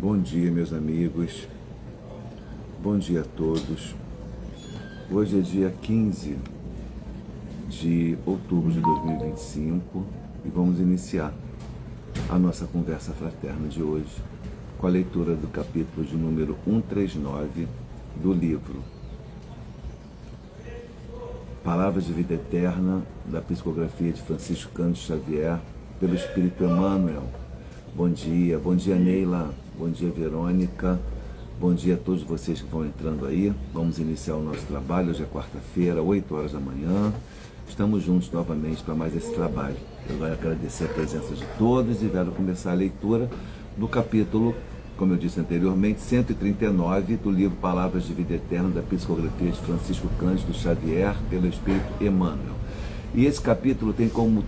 Bom dia, meus amigos. Bom dia a todos. Hoje é dia 15 de outubro de 2025 e vamos iniciar a nossa conversa fraterna de hoje com a leitura do capítulo de número 139 do livro Palavras de Vida Eterna, da psicografia de Francisco Cândido Xavier, pelo Espírito Emmanuel. Bom dia Neila, bom dia Verônica, bom dia a todos vocês que vão entrando aí. Vamos iniciar o nosso trabalho, hoje é quarta-feira, 8 horas da manhã. Estamos juntos novamente para mais esse trabalho. Eu quero agradecer a presença de todos e quero começar a leitura do capítulo, como eu disse anteriormente, 139 do livro Palavras de Vida Eterna, da psicografia de Francisco Cândido Xavier, pelo Espírito Emmanuel. E esse capítulo tem como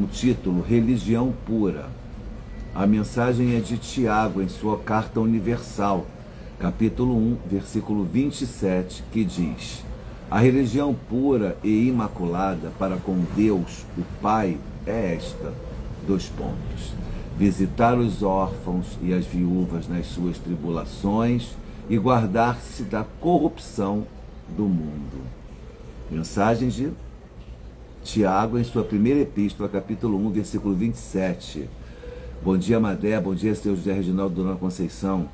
título Religião Pura. A mensagem é de Tiago, em sua Carta Universal, capítulo 1, versículo 27, que diz: a religião pura e imaculada para com Deus, o Pai, é esta, : visitar os órfãos e as viúvas nas suas tribulações e guardar-se da corrupção do mundo. Mensagem de Tiago, em sua primeira epístola, capítulo 1, versículo 27. Bom dia, Madé, bom dia, seu José Reginaldo, Dona Conceição.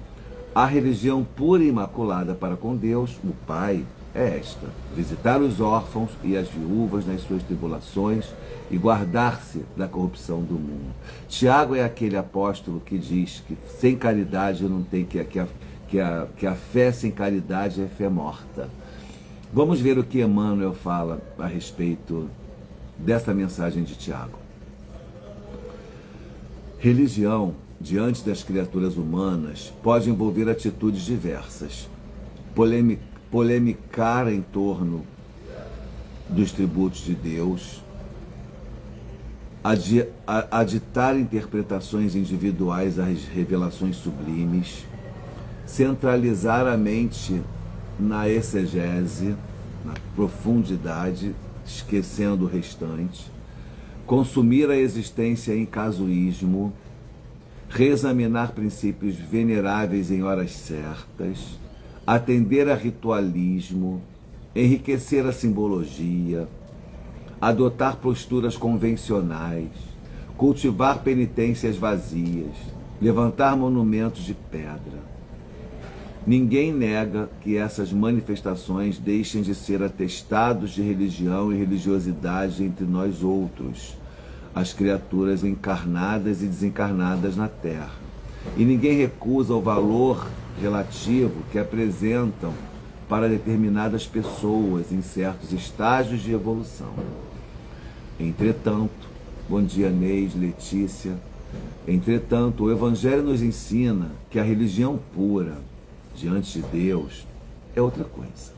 A religião pura e imaculada para com Deus, o Pai, é esta: visitar os órfãos e as viúvas nas suas tribulações e guardar-se da corrupção do mundo. Tiago é aquele apóstolo que diz que sem caridade não tem, que a fé sem caridade é fé morta. Vamos ver o que Emmanuel fala a respeito dessa mensagem de Tiago. Religião, diante das criaturas humanas, pode envolver atitudes diversas. Polemicar em torno dos tributos de Deus, aditar interpretações individuais às revelações sublimes, centralizar a mente na exegese, na profundidade, esquecendo o restante, consumir a existência em casuísmo, reexaminar princípios veneráveis em horas certas, atender a ritualismo, enriquecer a simbologia, adotar posturas convencionais, cultivar penitências vazias, levantar monumentos de pedra. Ninguém nega que essas manifestações deixem de ser atestados de religião e religiosidade entre nós outros, as criaturas encarnadas e desencarnadas na Terra. E ninguém recusa o valor relativo que apresentam para determinadas pessoas em certos estágios de evolução. Entretanto, bom dia Neide, Letícia, entretanto, o Evangelho nos ensina que a religião pura, diante de Deus, é outra coisa.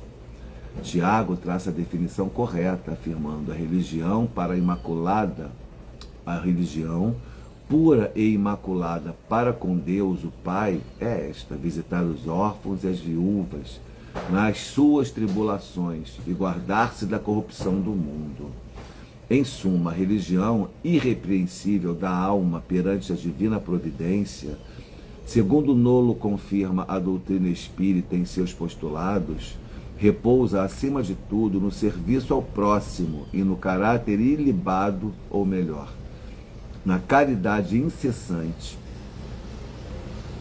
Tiago traça a definição correta, afirmando: a religião pura e imaculada para com Deus, o Pai, é esta: visitar os órfãos e as viúvas nas suas tribulações e guardar-se da corrupção do mundo. Em suma, a religião irrepreensível da alma perante a divina providência, segundo Nolo confirma a doutrina espírita em seus postulados, repousa acima de tudo no serviço ao próximo e no caráter ilibado, ou melhor, na caridade incessante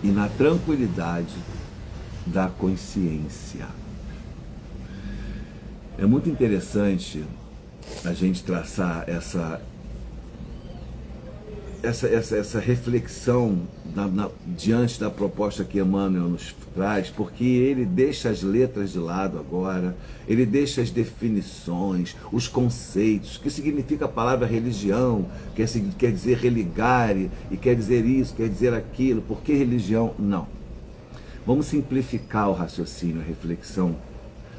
e na tranquilidade da consciência. É muito interessante a gente traçar essa reflexão diante da proposta que Emmanuel nos traz, porque ele deixa as letras de lado agora, ele deixa as definições, os conceitos, o que significa a palavra religião, quer dizer religare, e quer dizer isso, quer dizer aquilo, por que religião? Não. Vamos simplificar o raciocínio, a reflexão,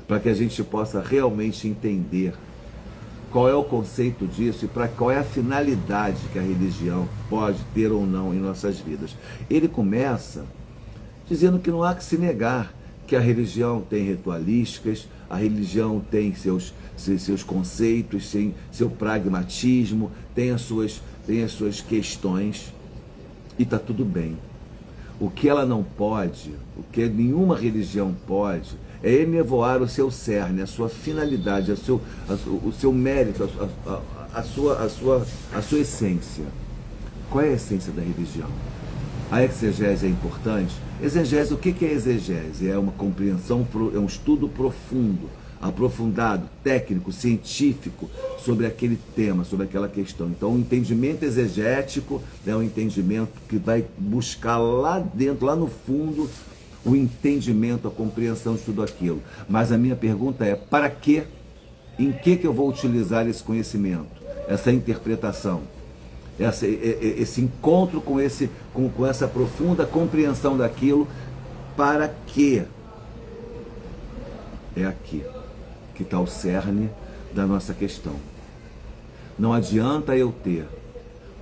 para que a gente possa realmente entender qual é o conceito disso e para qual é a finalidade que a religião pode ter ou não em nossas vidas. Ele começa dizendo que não há que se negar que a religião tem ritualísticas, a religião tem seus conceitos, tem seu pragmatismo, tem as suas questões, e está tudo bem. O que ela não pode, o que nenhuma religião pode, é enevoar o seu cerne, a sua finalidade, o seu mérito, a sua essência. Qual é a essência da religião? A exegese é importante? Exegese, o que é exegese? É uma compreensão, é um estudo profundo, aprofundado, técnico, científico, sobre aquele tema, sobre aquela questão. Então, o entendimento exegético é um entendimento que vai buscar lá dentro, lá no fundo, o entendimento, a compreensão de tudo aquilo. Mas a minha pergunta é, para quê? Em que eu vou utilizar esse conhecimento, essa interpretação, esse encontro com essa profunda compreensão daquilo? Para quê? É aqui que está o cerne da nossa questão. Não adianta eu ter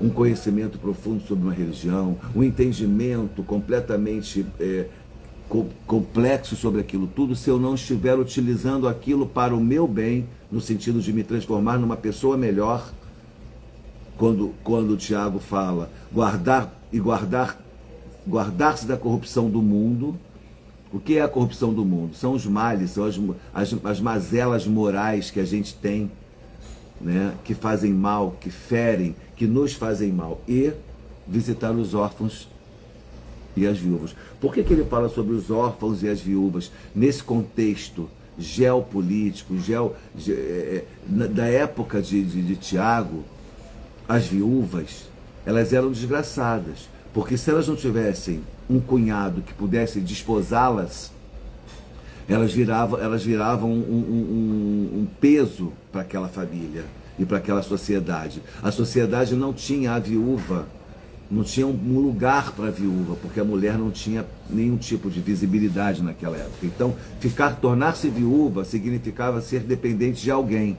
um conhecimento profundo sobre uma religião, um entendimento completamente complexo sobre aquilo tudo, se eu não estiver utilizando aquilo para o meu bem, no sentido de me transformar numa pessoa melhor. Quando o Tiago fala guardar-se da corrupção do mundo. O que é a corrupção do mundo? São os males, são as mazelas morais que a gente tem, né? Que fazem mal, que ferem, que nos fazem mal. E visitar os órfãos e as viúvas. Por que ele fala sobre os órfãos e as viúvas nesse contexto geopolítico, da época de Tiago? As viúvas, elas eram desgraçadas, porque se elas não tivessem um cunhado que pudesse desposá-las, elas viravam um peso para aquela família e para aquela sociedade. A sociedade não tinha a viúva, não tinha um lugar para a viúva, porque a mulher não tinha nenhum tipo de visibilidade naquela época. Então, tornar-se viúva significava ser dependente de alguém,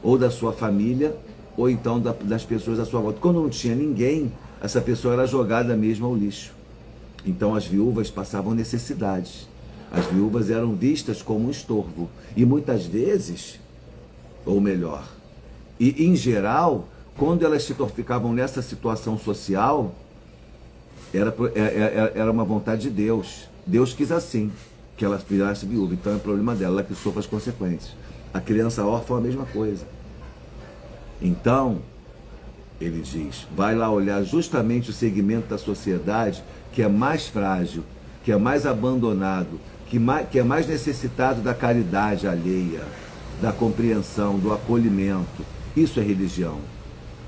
ou da sua família, ou então das pessoas à sua volta. Quando não tinha ninguém, essa pessoa era jogada mesmo ao lixo. Então as viúvas passavam necessidades. As viúvas eram vistas como um estorvo. E muitas vezes, ou melhor, e em geral, quando elas ficavam nessa situação social, era uma vontade de Deus. Deus quis assim, que ela virasse viúva. Então é problema dela, ela que sofre as consequências. A criança órfã é a mesma coisa. Então, ele diz, vai lá olhar justamente o segmento da sociedade que é mais frágil, que é mais abandonado, que é mais necessitado da caridade alheia, da compreensão, do acolhimento. Isso é religião.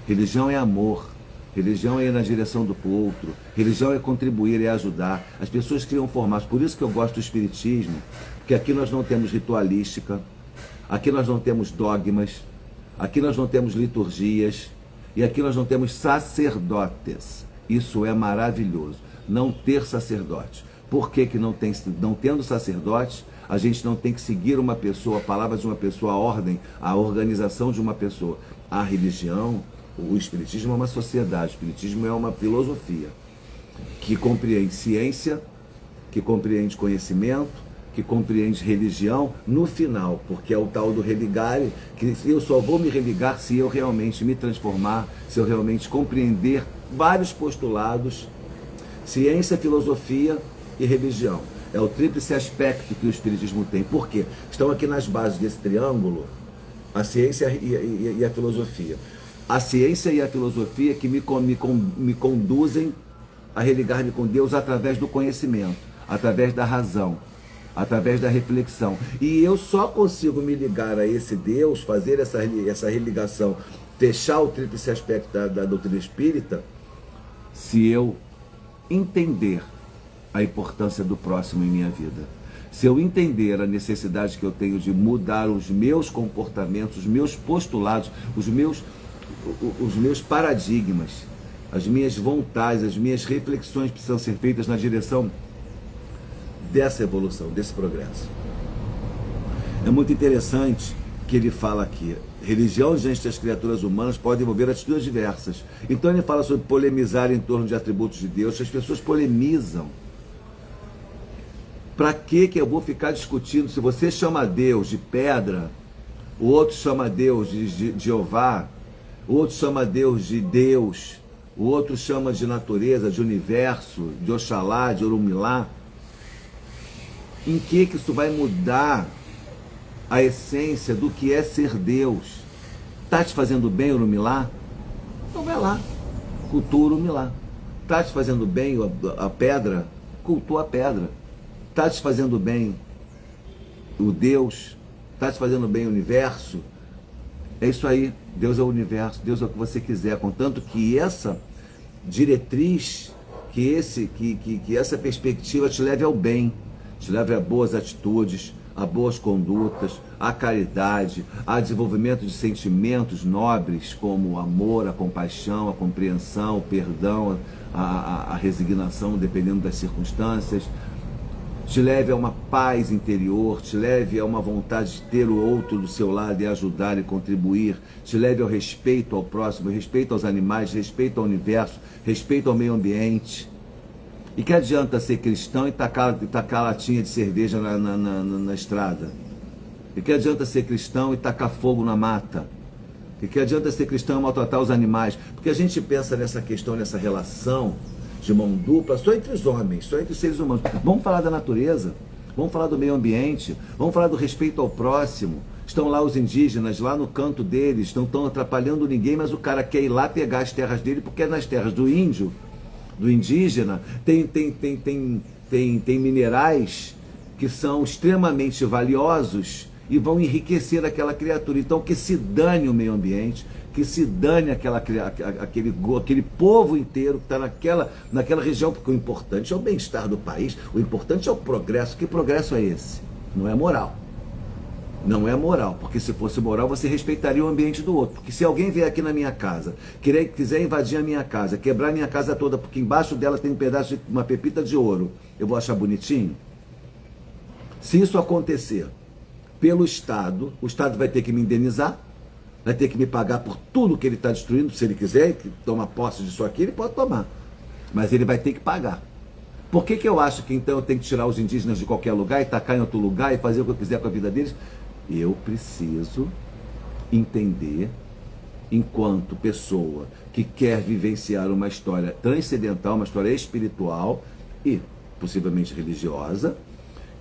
Religião é amor. Religião é ir na direção do outro. Religião é contribuir, é ajudar. As pessoas criam formatos. Por isso que eu gosto do espiritismo, porque aqui nós não temos ritualística, aqui nós não temos dogmas, aqui nós não temos liturgias, e aqui nós não temos sacerdotes. Isso é maravilhoso, não ter sacerdote. Por que não tendo sacerdote, a gente não tem que seguir uma pessoa, a palavra de uma pessoa, a ordem, a organização de uma pessoa? A religião, o espiritismo é uma sociedade, o espiritismo é uma filosofia que compreende ciência, que compreende conhecimento, que compreende religião no final, porque é o tal do religare, que eu só vou me religar se eu realmente me transformar, se eu realmente compreender vários postulados, ciência, filosofia e religião. É o tríplice aspecto que o espiritismo tem. Por quê? Estão aqui nas bases desse triângulo a ciência e a filosofia. A ciência e a filosofia que me conduzem a religar-me com Deus através do conhecimento, através da razão, através da reflexão. E eu só consigo me ligar a esse Deus, fazer essa religação, fechar o tríplice aspecto da doutrina espírita, se eu entender a importância do próximo em minha vida. Se eu entender a necessidade que eu tenho de mudar os meus comportamentos, os meus postulados, os meus paradigmas, as minhas vontades, as minhas reflexões precisam ser feitas na direção dessa evolução, desse progresso. É muito interessante que ele fala aqui, religião diante das criaturas humanas pode envolver atitudes diversas. Então ele fala sobre polemizar em torno de atributos de Deus. As pessoas polemizam. Para que eu vou ficar discutindo? Se você chama Deus de pedra, o outro chama Deus de Jeová, o outro chama Deus de Deus, o outro chama de natureza, de universo, de Oxalá, de Orumilá. Em que isso vai mudar a essência do que é ser Deus? Está te fazendo bem, Orumilá? Então vai lá, cultua Orumilá. Está te fazendo bem a pedra? Cultua a pedra. Está te fazendo bem o Deus? Está te fazendo bem o universo? É isso aí, Deus é o universo, Deus é o que você quiser, contanto que essa diretriz, que essa perspectiva te leve ao bem, te leve a boas atitudes, a boas condutas, a caridade, a desenvolvimento de sentimentos nobres como o amor, a compaixão, a compreensão, o perdão, a resignação, dependendo das circunstâncias. Te leve a uma paz interior, te leve a uma vontade de ter o outro do seu lado e ajudar e contribuir, te leve ao respeito ao próximo, respeito aos animais, respeito ao universo, respeito ao meio ambiente. E que adianta ser cristão e tacar latinha de cerveja na estrada? E que adianta ser cristão e tacar fogo na mata? E que adianta ser cristão e maltratar os animais? Porque a gente pensa nessa questão, nessa relação de mão dupla, só entre os homens, só entre os seres humanos. Vamos falar da natureza, vamos falar do meio ambiente, vamos falar do respeito ao próximo. Estão lá os indígenas, lá no canto deles, não estão atrapalhando ninguém, mas o cara quer ir lá pegar as terras dele, porque nas terras do índio, do indígena, tem minerais que são extremamente valiosos e vão enriquecer aquela criatura. Então que se dane o meio ambiente, que se dane aquele povo inteiro que está naquela região, porque o importante é o bem-estar do país, o importante é o progresso. Que progresso é esse? Não é moral. Não é moral, porque se fosse moral você respeitaria o ambiente do outro. Porque se alguém vier aqui na minha casa, quiser invadir a minha casa, quebrar a minha casa toda, porque embaixo dela tem um pedaço de uma pepita de ouro, eu vou achar bonitinho? Se isso acontecer pelo Estado, o Estado vai ter que me indenizar, vai ter que me pagar por tudo que ele está destruindo. Se ele quiser tomar posse disso aqui, ele pode tomar, mas ele vai ter que pagar. Por que eu acho que então eu tenho que tirar os indígenas de qualquer lugar e tacar em outro lugar e fazer o que eu quiser com a vida deles? Eu preciso entender, enquanto pessoa que quer vivenciar uma história transcendental, uma história espiritual e possivelmente religiosa,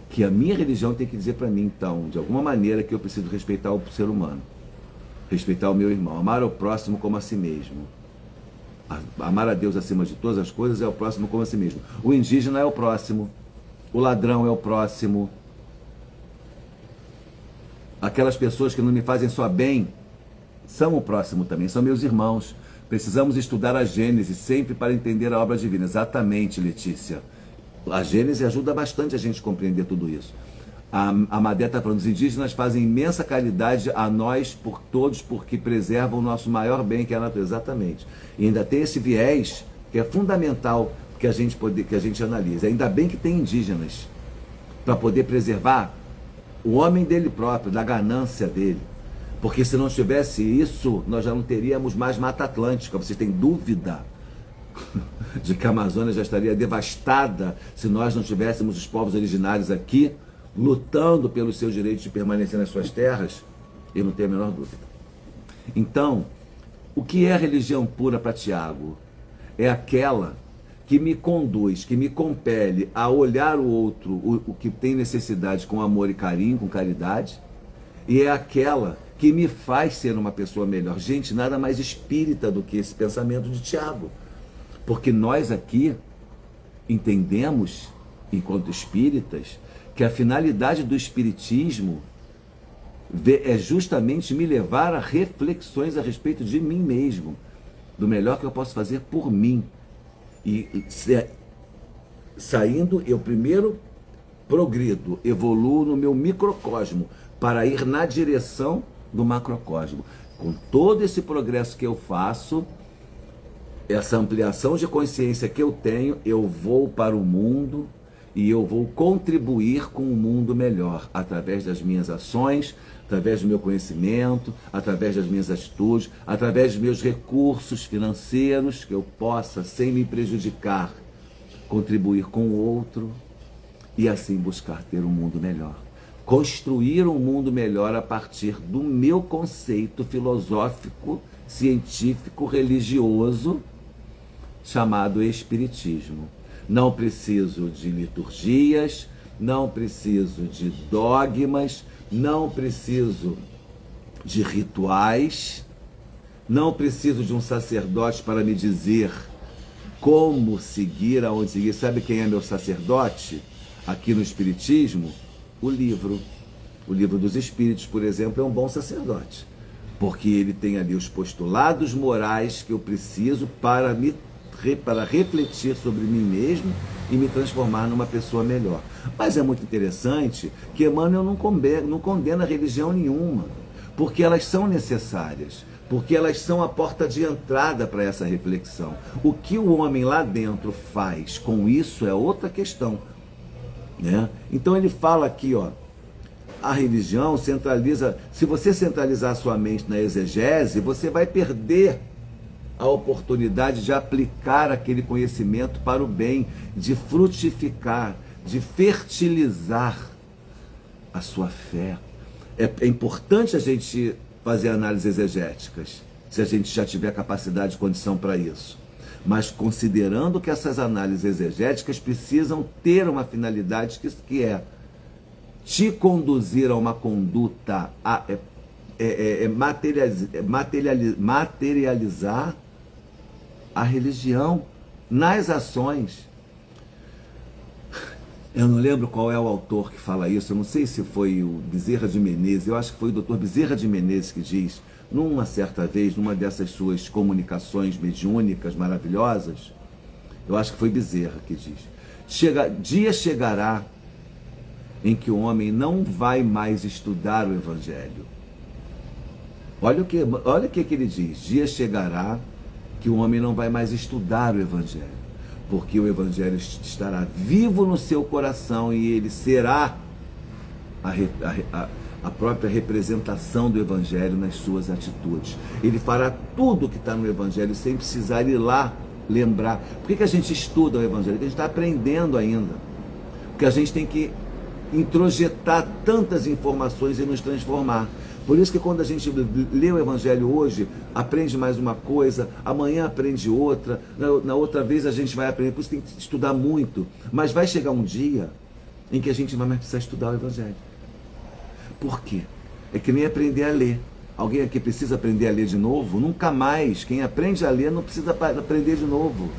que a minha religião tem que dizer para mim, então, de alguma maneira, que eu preciso respeitar o ser humano, respeitar o meu irmão, amar o próximo como a si mesmo. Amar a Deus acima de todas as coisas é o próximo como a si mesmo. O indígena é o próximo, o ladrão é o próximo. Aquelas pessoas que não me fazem só bem são o próximo também, são meus irmãos. Precisamos estudar a Gênese sempre para entender a obra divina. Exatamente, Letícia. A Gênese ajuda bastante a gente a compreender tudo isso. A Madé está falando, os indígenas fazem imensa caridade a nós, por todos, porque preservam o nosso maior bem, que é a natureza. Exatamente. E ainda tem esse viés que é fundamental que a gente analise. Ainda bem que tem indígenas para poder preservar o homem dele próprio, da ganância dele. Porque se não tivesse isso, nós já não teríamos mais Mata Atlântica. Vocês têm dúvida de que a Amazônia já estaria devastada se nós não tivéssemos os povos originários aqui lutando pelos seus direitos de permanecer nas suas terras? Eu não tenho a menor dúvida. Então, o que é religião pura para Tiago? É aquela que me conduz, que me compele a olhar o outro, o que tem necessidade, com amor e carinho, com caridade, e é aquela que me faz ser uma pessoa melhor. Gente, nada mais espírita do que esse pensamento de Tiago, porque nós aqui entendemos, enquanto espíritas, que a finalidade do espiritismo é justamente me levar a reflexões a respeito de mim mesmo, do melhor que eu posso fazer por mim. E saindo, eu primeiro progrido, evoluo no meu microcosmo para ir na direção do macrocosmo. Com todo esse progresso que eu faço, essa ampliação de consciência que eu tenho, eu vou para o mundo e eu vou contribuir com um mundo melhor, através das minhas ações, através do meu conhecimento, através das minhas atitudes, através dos meus recursos financeiros, que eu possa, sem me prejudicar, contribuir com o outro e assim buscar ter um mundo melhor. Construir um mundo melhor a partir do meu conceito filosófico, científico, religioso, chamado Espiritismo. Não preciso de liturgias, não preciso de dogmas, não preciso de rituais, não preciso de um sacerdote para me dizer como seguir, aonde seguir. Sabe quem é meu sacerdote aqui no Espiritismo? O livro. O Livro dos Espíritos, por exemplo, é um bom sacerdote, porque ele tem ali os postulados morais que eu preciso para refletir sobre mim mesmo e me transformar numa pessoa melhor. Mas é muito interessante que Emmanuel não condena religião nenhuma, porque elas são necessárias, porque elas são a porta de entrada para essa reflexão. O que o homem lá dentro faz com isso é outra questão, né? Então ele fala aqui, ó, a religião centraliza. Se você centralizar a sua mente na exegese, você vai perder a oportunidade de aplicar aquele conhecimento para o bem, de frutificar, de fertilizar a sua fé. É importante a gente fazer análises exegéticas, se a gente já tiver capacidade e condição para isso. Mas considerando que essas análises exegéticas precisam ter uma finalidade que é te conduzir a uma conduta, materializar a religião nas ações. Eu não lembro qual é o autor que fala isso, eu não sei se foi o Bezerra de Menezes, eu acho que foi o Dr. Bezerra de Menezes que diz, numa certa vez, numa dessas suas comunicações mediúnicas maravilhosas, eu acho que foi Bezerra que diz, dia chegará em que o homem não vai mais estudar o Evangelho. Olha o que ele diz, dia chegará que o homem não vai mais estudar o Evangelho, porque o Evangelho estará vivo no seu coração e ele será a própria representação do Evangelho nas suas atitudes. Ele fará tudo o que está no Evangelho sem precisar ir lá lembrar. Por que a gente estuda o Evangelho? Porque a gente está aprendendo ainda. Porque a gente tem que introjetar tantas informações e nos transformar. Por isso que quando a gente lê o Evangelho hoje, aprende mais uma coisa, amanhã aprende outra, na outra vez a gente vai aprender, por isso tem que estudar muito. Mas vai chegar um dia em que a gente não vai mais precisar estudar o Evangelho. Por quê? É que nem aprender a ler. Alguém aqui precisa aprender a ler de novo? Nunca mais. Quem aprende a ler não precisa aprender de novo.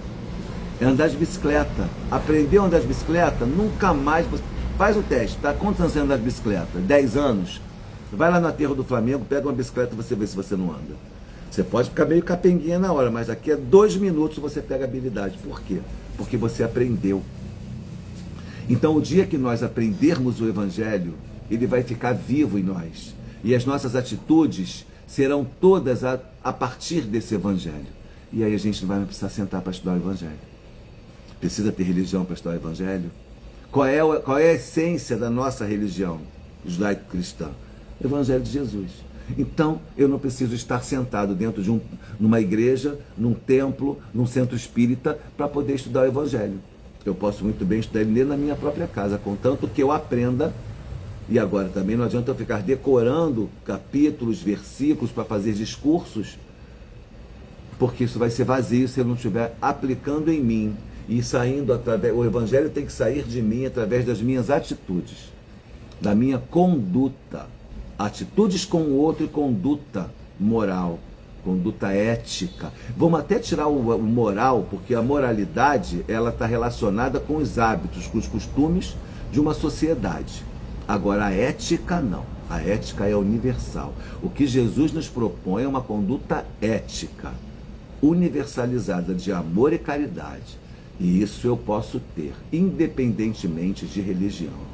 É andar de bicicleta. Aprendeu a andar de bicicleta? Nunca mais. Faz o teste, tá? Quantos anos você anda de bicicleta? 10 anos? Vai lá no aterro do Flamengo, pega uma bicicleta e você vê se você não anda. Você pode ficar meio capenguinha na hora, mas daqui a 2 minutos você pega a habilidade. Por quê? Porque você aprendeu. Então o dia que nós aprendermos o Evangelho, ele vai ficar vivo em nós. E as nossas atitudes serão todas a partir desse Evangelho. E aí a gente não vai precisar sentar para estudar o Evangelho. Precisa ter religião para estudar o Evangelho? Qual é a essência da nossa religião judaico-cristã? O Evangelho de Jesus. Então, eu não preciso estar sentado dentro de numa igreja, num templo, num centro espírita, para poder estudar o Evangelho. Eu posso muito bem estudar ele na minha própria casa, contanto que eu aprenda. E agora também não adianta eu ficar decorando capítulos, versículos para fazer discursos, porque isso vai ser vazio se eu não estiver aplicando em mim e saindo através. O Evangelho tem que sair de mim através das minhas atitudes, da minha conduta. Atitudes com o outro e conduta moral, conduta ética. Vamos até tirar o moral, porque a moralidade ela está relacionada com os hábitos, com os costumes de uma sociedade. Agora a ética não. A ética é universal. O que Jesus nos propõe é uma conduta ética, universalizada de amor e caridade. E isso eu posso ter, independentemente de religião.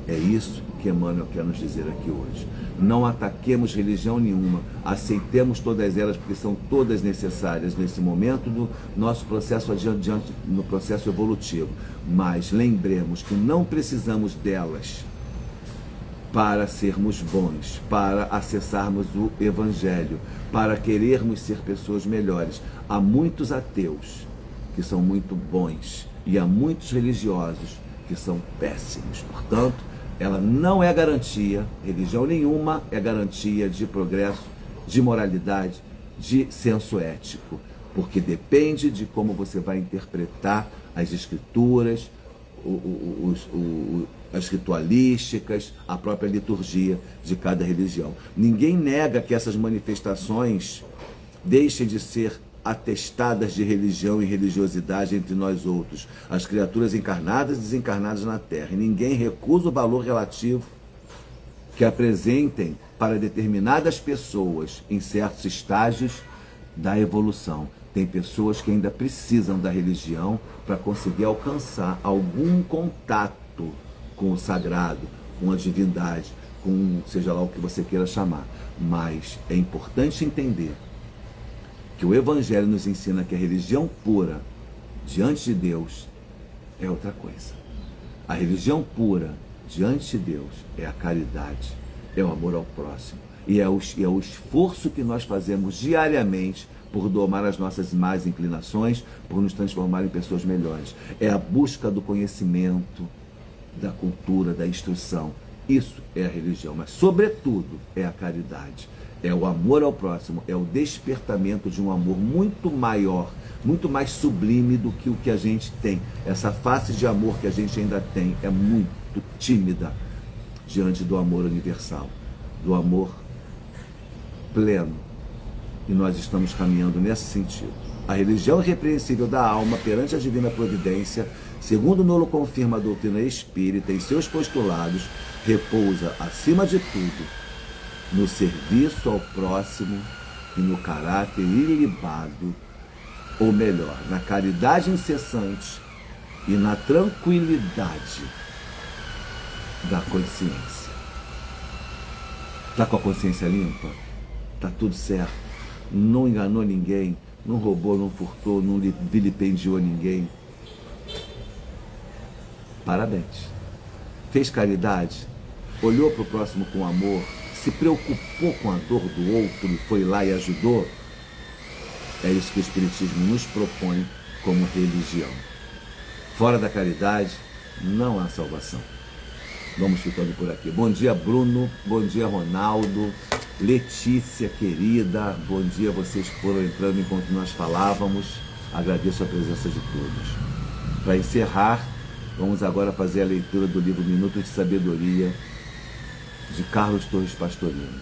É isso que Emmanuel quer nos dizer aqui hoje. Não ataquemos religião nenhuma, aceitemos todas elas, porque são todas necessárias nesse momento do nosso processo adiante, no processo evolutivo. Mas lembremos que não precisamos delas para sermos bons, para acessarmos o Evangelho, para querermos ser pessoas melhores. Há muitos ateus que são muito bons e há muitos religiosos que são péssimos. Portanto, ela não é garantia, religião nenhuma é garantia de progresso, de moralidade, de senso ético. porque depende de como você vai interpretar as escrituras, as ritualísticas, a própria liturgia de cada religião. Ninguém nega que essas manifestações deixem de ser atestadas de religião e religiosidade entre nós outros, as criaturas encarnadas e desencarnadas na Terra. E ninguém recusa o valor relativo que apresentem para determinadas pessoas em certos estágios da evolução. Tem pessoas que ainda precisam da religião para conseguir alcançar algum contato com o sagrado, com a divindade, com seja lá o que você queira chamar. Mas é importante entender que o Evangelho nos ensina que a religião pura diante de Deus é outra coisa. A religião pura diante de Deus é a caridade, é o amor ao próximo, e é o esforço que nós fazemos diariamente por domar as nossas más inclinações, por nos transformar em pessoas melhores. É a busca do conhecimento, da cultura, da instrução. Isso é a religião, mas sobretudo é a caridade. É o amor ao próximo, é o despertamento de um amor muito maior, muito mais sublime do que o que a gente tem. Essa face de amor que a gente ainda tem é muito tímida diante do amor universal, do amor pleno. E nós estamos caminhando nesse sentido. A religião irrepreensível da alma perante a divina providência, segundo Nolo confirma a doutrina espírita em seus postulados, repousa, acima de tudo, no serviço ao próximo e no caráter ilibado, ou melhor, na caridade incessante e na tranquilidade da consciência. Está com a consciência limpa? Está tudo certo? Não enganou ninguém? Não roubou, não furtou, não vilipendiou ninguém? Parabéns. Fez caridade? Olhou para o próximo com amor? Se preocupou com a dor do outro e foi lá e ajudou? É isso que o Espiritismo nos propõe como religião. Fora da caridade, não há salvação. Vamos ficando por aqui. Bom dia, Bruno. Bom dia, Ronaldo. Letícia, querida. Bom dia a vocês que foram entrando enquanto nós falávamos. Agradeço a presença de todos. Para encerrar, vamos agora fazer a leitura do livro Minutos de Sabedoria, de Carlos Torres Pastorino,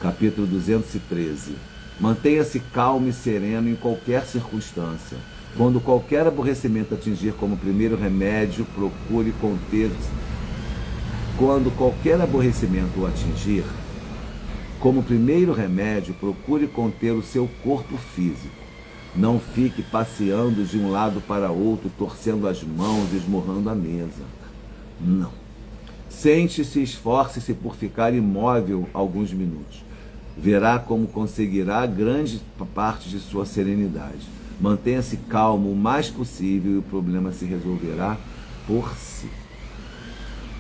capítulo 213. Mantenha-se calmo e sereno em qualquer circunstância. Quando qualquer aborrecimento atingir como primeiro remédio, procure conter-se. Quando qualquer aborrecimento o atingir, como primeiro remédio, procure conter o seu corpo físico. Não fique passeando de um lado para outro, torcendo as mãos e esmurrando a mesa. Não. Sente-se e esforce-se por ficar imóvel alguns minutos. Verá como conseguirá grande parte de sua serenidade. Mantenha-se calmo o mais possível e o problema se resolverá por si.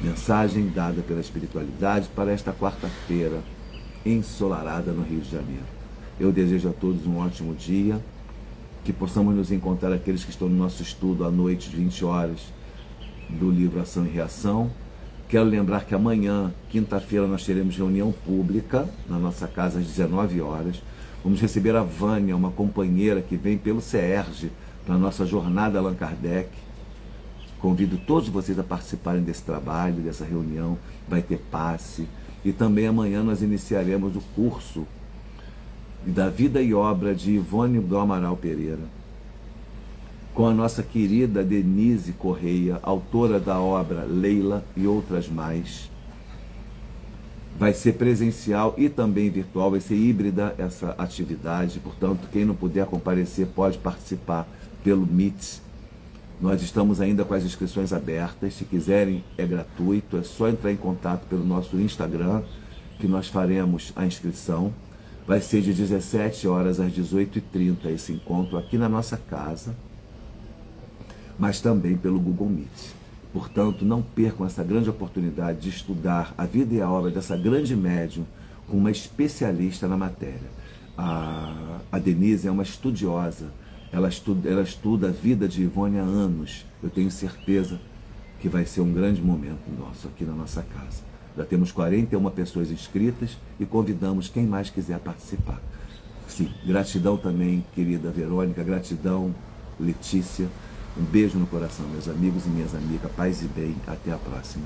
Mensagem dada pela espiritualidade para esta quarta-feira, ensolarada no Rio de Janeiro. Eu desejo a todos um ótimo dia, que possamos nos encontrar aqueles que estão no nosso estudo à noite, às 20 horas, do livro Ação e Reação. Quero lembrar que amanhã, quinta-feira, nós teremos reunião pública na nossa casa às 19 horas. Vamos receber a Vânia, uma companheira que vem pelo CERJ para a nossa jornada Allan Kardec. Convido todos vocês a participarem desse trabalho, dessa reunião. Vai ter passe. E também amanhã nós iniciaremos o curso da vida e obra de Ivone do Amaral Pereira, com a nossa querida Denise Correia, autora da obra Leila e outras mais. Vai ser presencial e também virtual, vai ser híbrida essa atividade, portanto, quem não puder comparecer pode participar pelo Meet. Nós estamos ainda com as inscrições abertas, se quiserem é gratuito, é só entrar em contato pelo nosso Instagram, que nós faremos a inscrição. Vai ser de 17 horas às 18h30 esse encontro aqui na nossa casa, mas também pelo Google Meet. Portanto, não percam essa grande oportunidade de estudar a vida e a obra dessa grande médium com uma especialista na matéria. A Denise é uma estudiosa, ela estuda a vida de Ivone há anos. Eu tenho certeza que vai ser um grande momento nosso aqui na nossa casa. Já temos 41 pessoas inscritas e convidamos quem mais quiser participar. Sim, gratidão também, querida Verônica, gratidão, Letícia. Um beijo no coração, meus amigos e minhas amigas. Paz e bem. Até a próxima.